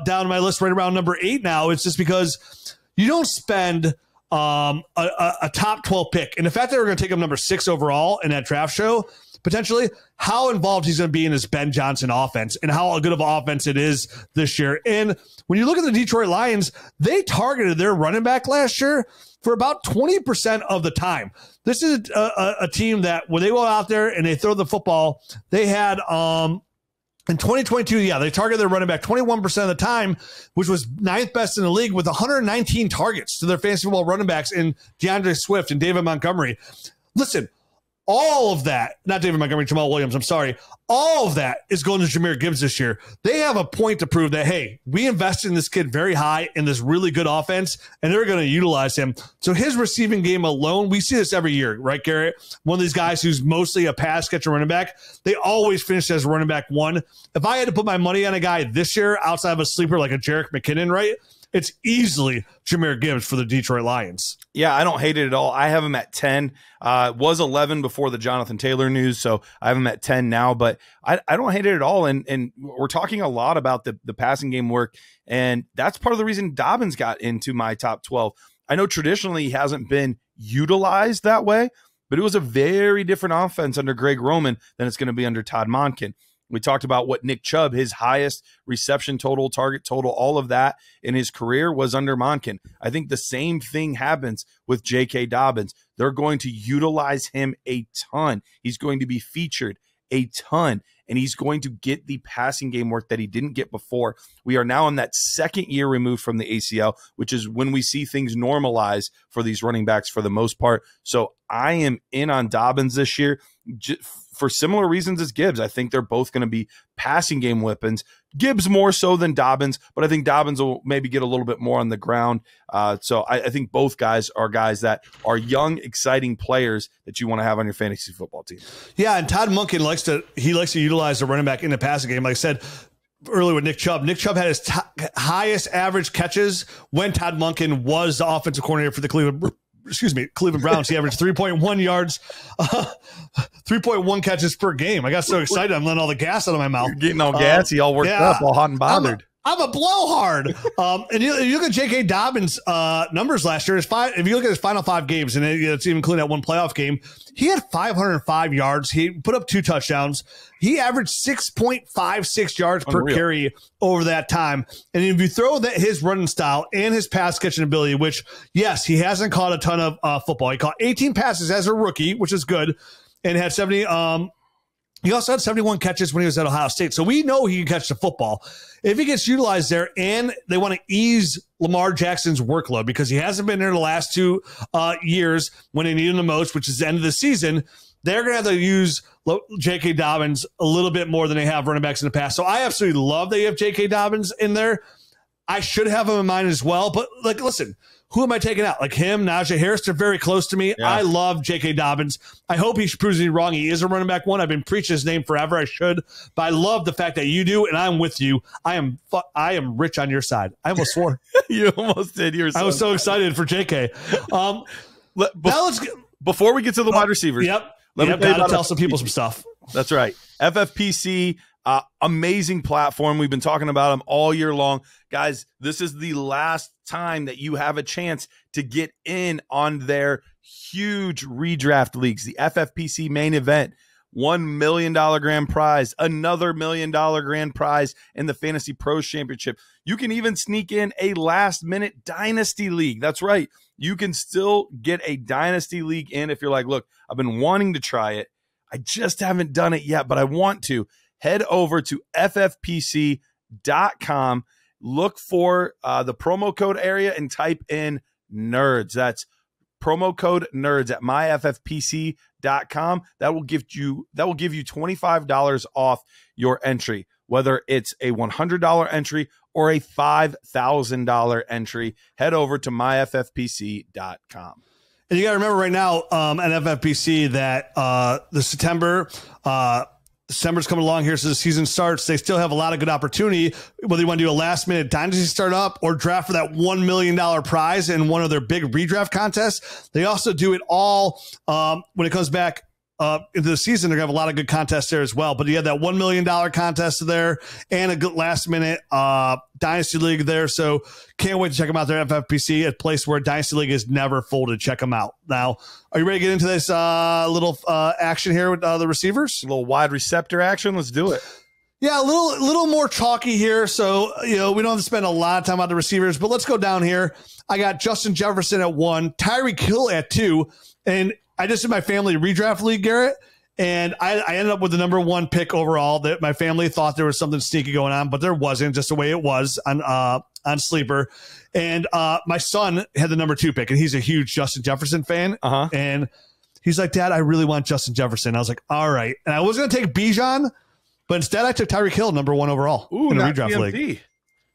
down my list right around number 8 now. It's just because you don't spend a top 12 pick. And the fact that we're going to take him number 6 overall in that draft show, potentially how involved he's going to be in his Ben Johnson offense and how good of an offense it is this year. And when you look at the Detroit Lions, they targeted their running back last year for about 20% of the time. This is a team that when they go out there and they throw the football, they had in 2022, they targeted their running back 21% of the time, which was 9th best in the league with 119 targets to their fantasy football running backs in DeAndre Swift and David Montgomery. Listen, all of that, not David Montgomery, Jamal Williams, I'm sorry. All of that is going to Jahmyr Gibbs this year. They have a point to prove that, hey, we invested in this kid very high in this really good offense, and they're going to utilize him. So his receiving game alone, we see this every year, right, Garrett? One of these guys who's mostly a pass catcher running back, they always finish as running back 1. If I had to put my money on a guy this year outside of a sleeper like a Jerick McKinnon, right, it's easily Jahmyr Gibbs for the Detroit Lions. Yeah, I don't hate it at all. I have him at 10. Was 11 before the Jonathan Taylor news, so I have him at 10 now. But I don't hate it at all. And we're talking a lot about the passing game work, and that's part of the reason Dobbins got into my top 12. I know traditionally he hasn't been utilized that way, but it was a very different offense under Greg Roman than it's going to be under Todd Monken. We talked about what Nick Chubb, his highest reception total, target total, all of that in his career was under Monken. I think the same thing happens with J.K. Dobbins. They're going to utilize him a ton. He's going to be featured a ton, and he's going to get the passing game work that he didn't get before. We are now in that 2nd year removed from the ACL, which is when we see things normalize for these running backs for the most part. So I am in on Dobbins this year for similar reasons as Gibbs. I think they're both going to be passing game weapons. Gibbs more so than Dobbins, but I think Dobbins will maybe get a little bit more on the ground. So I think both guys are guys that are young, exciting players that you want to have on your fantasy football team. Yeah, and Todd Monken likes to utilize the running back in the passing game. Like I said earlier with Nick Chubb. Nick Chubb had his highest average catches when Todd Monken was the offensive coordinator for the Cleveland Browns. He averaged 3.1 yards, 3.1 catches per game. I got so excited, I'm letting all the gas out of my mouth. You're getting all gassy, all worked up, all hot and bothered. I'm a blowhard. And you look at J.K. Dobbins' numbers last year. If you look at his final 5 games, and it's even including that one playoff game, he had 505 yards. He put up 2 touchdowns. He averaged 6.56 yards per carry over that time. And if you throw his running style and his pass catching ability, which, yes, he hasn't caught a ton of football. He caught 18 passes as a rookie, which is good, and had 70 He also had 71 catches when he was at Ohio State. So we know he can catch the football. If he gets utilized there and they want to ease Lamar Jackson's workload because he hasn't been there the last 2 years when they need him the most, which is the end of the season, they're going to have to use J.K. Dobbins a little bit more than they have running backs in the past. So I absolutely love that you have J.K. Dobbins in there. I should have him in mind as well. But, like, listen, who am I taking out? Like him, Najee Harris, they're very close to me. Yeah. I love J.K. Dobbins. I hope he proves me wrong. He is a running back one. I've been preaching his name forever. I should. But I love the fact that you do, and I'm with you. I am rich on your side. I almost swore. You almost did. I was so excited for J.K. Before we get to the wide receivers. Yep. Gotta tell some people some stuff. That's right. FFPC, amazing platform. We've been talking about them all year long. Guys, this is the last time that you have a chance to get in on their huge redraft leagues. The FFPC main event, $1 million grand prize, another $1 million grand prize in the Fantasy Pros Championship. You can even sneak in a last-minute Dynasty League. That's right. You can still get a Dynasty League in if you're like, look, I've been wanting to try it. I just haven't done it yet, but I want to. Head over to ffpc.com, look for the promo code area and type in NERDS. That's promo code NERDS at myffpc.com. That will give you $25 off your entry, whether it's a $100 entry or a $5,000 entry. Head over to myffpc.com. And you got to remember right now at FFPC that the December's coming along here, so the season starts. They still have a lot of good opportunity, whether you want to do a last-minute Dynasty startup or draft for that $1 million prize in one of their big redraft contests. They also do it all when it comes back into the season. They're going to have a lot of good contests there as well. But you have that $1 million contest there and a good last-minute Dynasty League there. So can't wait to check them out there at FFPC, a place where Dynasty League is never folded. Check them out. Now, are you ready to get into this little action here with the receivers? A little wide receptor action. Let's do it. Yeah, a little more chalky here. So, we don't have to spend a lot of time on the receivers, but let's go down here. I got Justin Jefferson at 1, Tyreek Hill at 2, and I just did my family redraft league, Garrett, and I ended up with the number 1 pick overall. That my family thought there was something sneaky going on, but there wasn't, just the way it was on Sleeper. And my son had the number 2 pick, and he's a huge Justin Jefferson fan. And he's like, Dad, I really want Justin Jefferson. I was like, all right. And I was going to take Bijan, but instead I took Tyreek Hill, number 1 overall in the redraft league.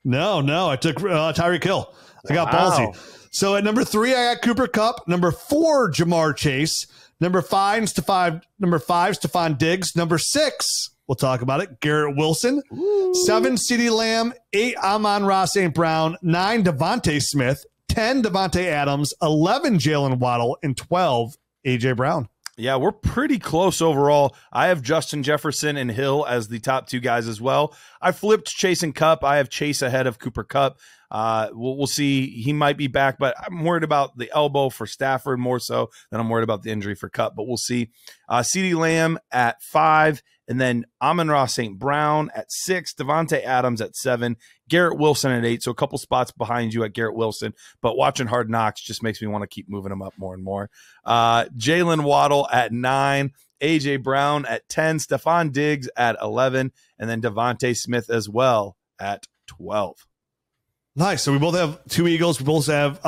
No, I took Tyreek Hill. I got ballsy. So at number 3, I got Cooper Kupp. Number 4, Jamar Chase. Number 5, Stephon Diggs. Number 6, we'll talk about it, Garrett Wilson. Ooh. 7, CeeDee Lamb. 8, Amon-Ra St. Brown. 9, Devontae Smith. 10, Devontae Adams. 11, Jalen Waddle. And 12, A.J. Brown. Yeah, we're pretty close overall. I have Justin Jefferson and Hill as the top 2 guys as well. I flipped Chase and Kupp. I have Chase ahead of Cooper Kupp. We'll see. He might be back, but I'm worried about the elbow for Stafford more so than I'm worried about the injury for Kupp. But we'll see. CeeDee Lamb at 5, and then Amon-Ra St. Brown at 6, Devontae Adams at 7, Garrett Wilson at 8. So a couple spots behind you at Garrett Wilson. But watching Hard Knocks just makes me want to keep moving him up more and more. Jalen Waddle at 9, A.J. Brown at 10, Stephon Diggs at 11, and then Devontae Smith as well at 12. Nice. So we both have 2 Eagles. We both have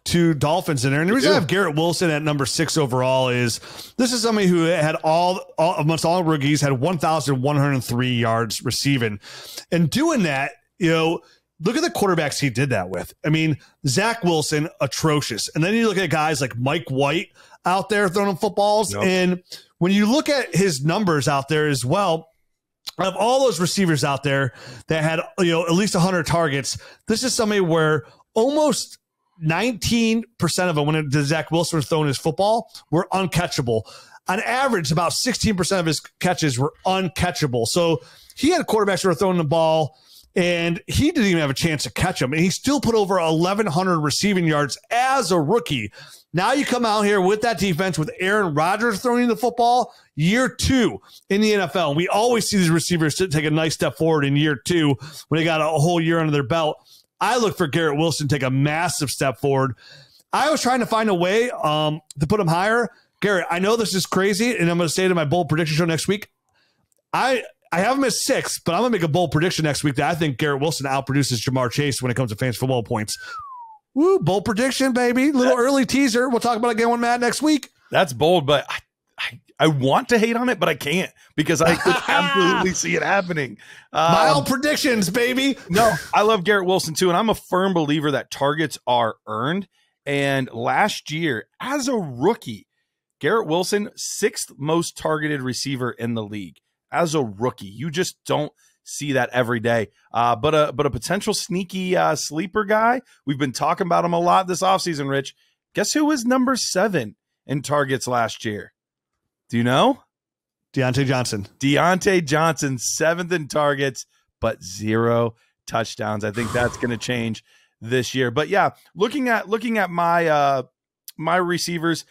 2 Dolphins in there. And the reason I have Garrett Wilson at number 6 overall is this is somebody who had all amongst all rookies had 1,103 yards receiving. And doing that, look at the quarterbacks he did that with. I mean, Zach Wilson, atrocious. And then you look at guys like Mike White out there throwing footballs. Yep. And when you look at his numbers out there as well, of all those receivers out there that had, at least 100 targets, this is somebody where almost 19% of them, when Zach Wilson was throwing his football, were uncatchable. On average, about 16% of his catches were uncatchable. So he had quarterbacks who were throwing the ball, and he didn't even have a chance to catch them. And he still put over 1,100 receiving yards as a rookie. Now you come out here with that defense with Aaron Rodgers throwing the football, year 2 in the NFL. We always see these receivers take a nice step forward in year 2 when they got a whole year under their belt. I look for Garrett Wilson to take a massive step forward. I was trying to find a way to put him higher. Garrett, I know this is crazy, and I'm going to say it in my bold prediction show next week. I have him at 6, but I'm going to make a bold prediction next week that I think Garrett Wilson outproduces Jamar Chase when it comes to fantasy football points. Woo, bold prediction, baby. Little early teaser. We'll talk about it again with Matt next week. That's bold, but I want to hate on it, but I can't because I could absolutely see it happening. Mild predictions, baby. No, I love Garrett Wilson too, and I'm a firm believer that targets are earned. And last year, as a rookie, Garrett Wilson, 6th most targeted receiver in the league. As a rookie, you just don't see that every day. But a potential sneaky sleeper guy, we've been talking about him a lot this offseason, Rich. Guess who was number 7 in targets last year? Do you know? Deontay Johnson. Deontay Johnson, 7th in targets, but 0 touchdowns. I think that's going to change this year. But yeah, looking at my my receivers,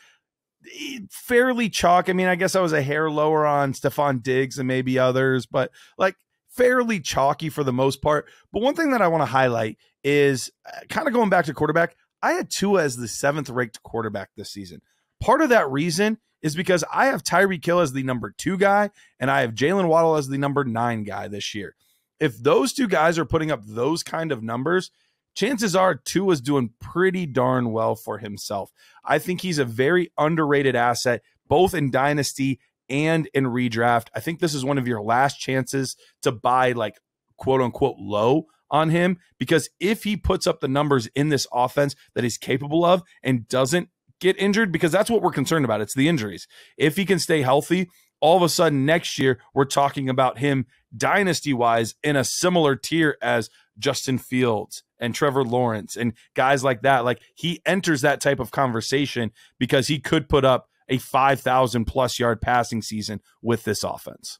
fairly chalk. I mean, I guess I was a hair lower on Stephon Diggs and maybe others, but like fairly chalky for the most part. But one thing that I want to highlight is kind of going back to quarterback. I had Tua as the 7th ranked quarterback this season. Part of that reason is because I have Tyreek Hill as the number 2 guy, and I have Jalen Waddle as the number 9 guy this year. If those 2 guys are putting up those kind of numbers, chances are Tua's doing pretty darn well for himself. I think he's a very underrated asset, both in Dynasty and in redraft. I think this is one of your last chances to buy like quote unquote low on him, because if he puts up the numbers in this offense that he's capable of and doesn't get injured, because that's what we're concerned about. It's the injuries. If he can stay healthy, all of a sudden next year, we're talking about him dynasty-wise in a similar tier as Justin Fields and Trevor Lawrence and guys like that. Like, he enters that type of conversation because he could put up a 5,000-plus yard passing season with this offense.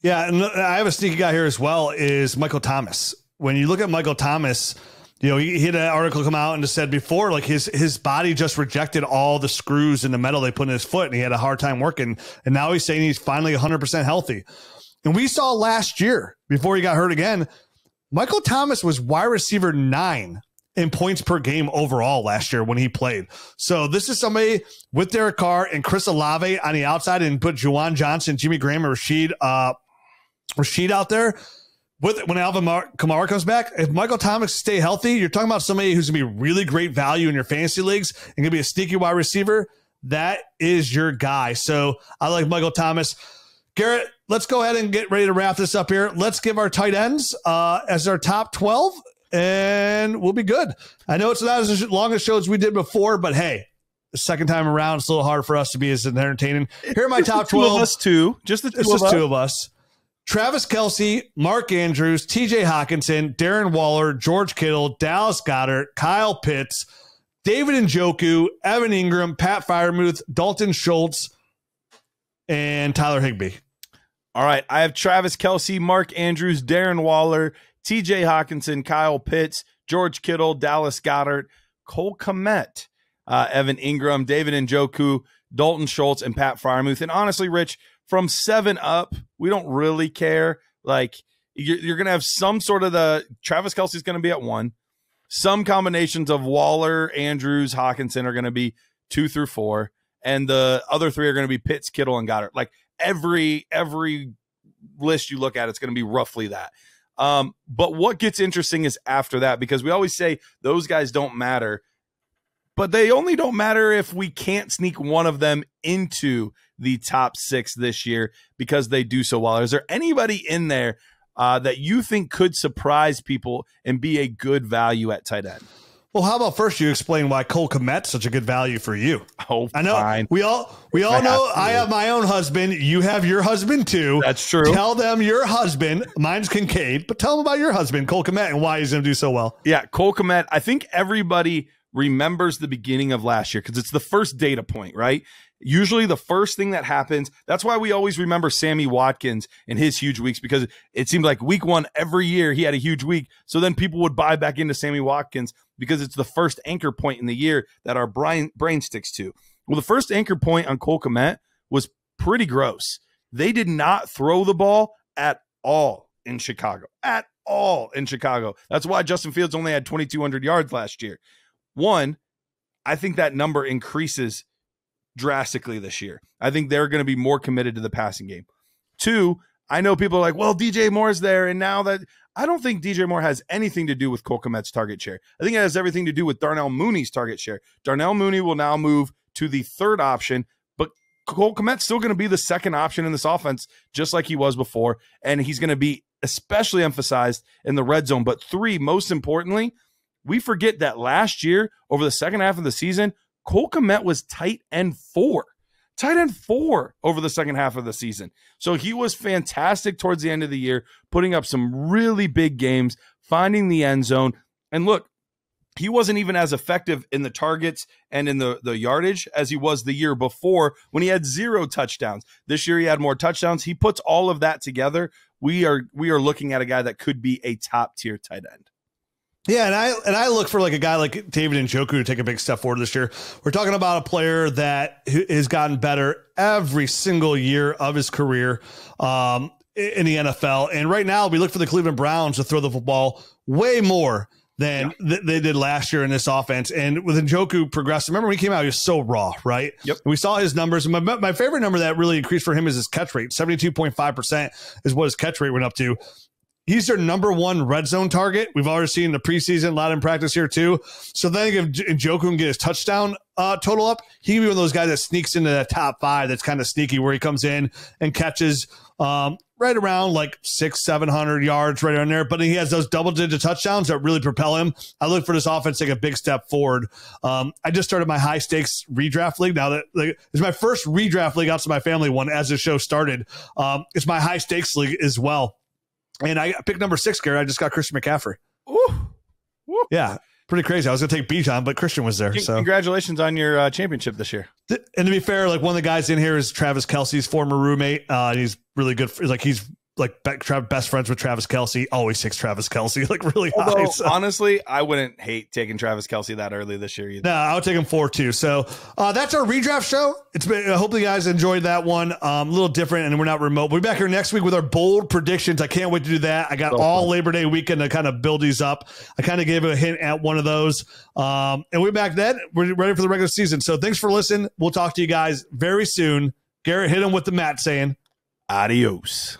Yeah, and I have a sneaky guy here as well, is Michael Thomas. When you look at Michael Thomas, you know, he had an article come out and just said before, like his body just rejected all the screws in the metal they put in his foot, and he had a hard time working. And now he's saying he's finally 100% healthy. And we saw last year, before he got hurt again, Michael Thomas was wide receiver 9 in points per game overall last year when he played. So this is somebody with Derek Carr and Chris Olave on the outside, and put Juwan Johnson, Jimmy Graham, and Rashid out there. When Alvin Kamara comes back, if Michael Thomas stay healthy, you're talking about somebody who's going to be really great value in your fantasy leagues and going to be a sneaky wide receiver. That is your guy. So I like Michael Thomas. Garrett, let's go ahead and get ready to wrap this up here. Let's give our tight ends as our top 12, and we'll be good. I know it's not as long a show as we did before, but hey, the second time around, it's a little hard for us to be as entertaining. Here are my top 12. Two of us, too. Just the two of us. Travis Kelce, Mark Andrews, TJ Hawkinson, Darren Waller, George Kittle, Dallas Goedert, Kyle Pitts, David Njoku, Evan Ingram, Pat Freiermuth, Dalton Schultz, and Tyler Higbee. All right. I have Travis Kelce, Mark Andrews, Darren Waller, TJ Hawkinson, Kyle Pitts, George Kittle, Dallas Goedert, Cole Kmet, Evan Ingram, David Njoku, Dalton Schultz, and Pat Freiermuth. And honestly, Rich, from 7 up, we don't really care. Like, you're going to have some sort of Travis Kelce's going to be at 1. Some combinations of Waller, Andrews, Hawkinson are going to be 2 through 4. And the other 3 are going to be Pitts, Kittle, and Goddard. Like, every list you look at, it's going to be roughly that. But what gets interesting is after that, because we always say those guys don't matter, but they only don't matter if we can't sneak one of them into the top 6 this year because they do so well. Is there anybody in there that you think could surprise people and be a good value at tight end? Well, how about first you explain why Cole Kmet's such a good value for you? Oh, I know fine. we all know I have my own husband. You have your husband too. That's true. Tell them your husband. Mine's Kincaid, but tell them about your husband, Cole Kmet, and why he's going to do so well. Yeah, Cole Kmet. I think everybody remembers the beginning of last year because it's the first data point, right? Usually the first thing that happens, that's why we always remember Sammy Watkins and his huge weeks, because it seemed like week 1 every year he had a huge week. So then people would buy back into Sammy Watkins because it's the first anchor point in the year that our brain sticks to. Well, the first anchor point on Cole Kmet was pretty gross. They did not throw the ball at all in Chicago. At all in Chicago. That's why Justin Fields only had 2,200 yards last year. One, I think that number increases drastically this year. I think they're going to be more committed to the passing game. Two, I know people are like, well, DJ Moore's there, and now that I don't think DJ Moore has anything to do with Cole Kmet's target share. I think it has everything to do with Darnell Mooney's target share. Darnell Mooney will now move to the third option, but Cole Kmet's still going to be the second option in this offense, just like he was before, and he's going to be especially emphasized in the red zone. But three, most importantly, we forget that last year, over the second half of the season, Cole Kmet was tight end 4 over the second half of the season. So he was fantastic towards the end of the year, putting up some really big games, finding the end zone. And look, he wasn't even as effective in the targets and in the yardage as he was the year before when he had 0 touchdowns. This year he had more touchdowns. He puts all of that together. We are looking at a guy that could be a top tier tight end. Yeah, and I look for like a guy like David Njoku to take a big step forward this year. We're talking about a player that has gotten better every single year of his career in the NFL. And right now, we look for the Cleveland Browns to throw the football way more than they did last year in this offense. And with Njoku progressing, remember when he came out, he was so raw, right? Yep. And we saw his numbers. My favorite number that really increased for him is his catch rate. 72.5% is what his catch rate went up to. He's their number 1 red zone target. We've already seen the preseason, a lot in practice here too. So then if Njoku can get his touchdown total up, he can be one of those guys that sneaks into that top 5 that's kind of sneaky, where he comes in and catches right around like 600-700 yards right around there. But he has those double-digit touchdowns that really propel him. I look for this offense to take a big step forward. I just started my high-stakes redraft league. Now that it's my first redraft league out to my family one as the show started. It's my high-stakes league as well. And I picked number 6, Garrett. I just got Christian McCaffrey. Ooh. Yeah, pretty crazy. I was going to take Bijan, but Christian was there. So congratulations on your championship this year. And to be fair, like one of the guys in here is Travis Kelce's former roommate. He's really good. He's like best friends with Travis Kelce. Always takes Travis Kelce like really high. So. Honestly, I wouldn't hate taking Travis Kelce that early this year either. No, I would take him 4 too. So that's our redraft show. It's been. Hopefully, you guys enjoyed that one. A little different, and we're not remote. We'll be back here next week with our bold predictions. I can't wait to do that. I got all Labor Day weekend to kind of build these up. I kind of gave a hint at one of those, and we're back then. We're ready for the regular season. So thanks for listening. We'll talk to you guys very soon. Garrett, hit him with the Matt saying, adios.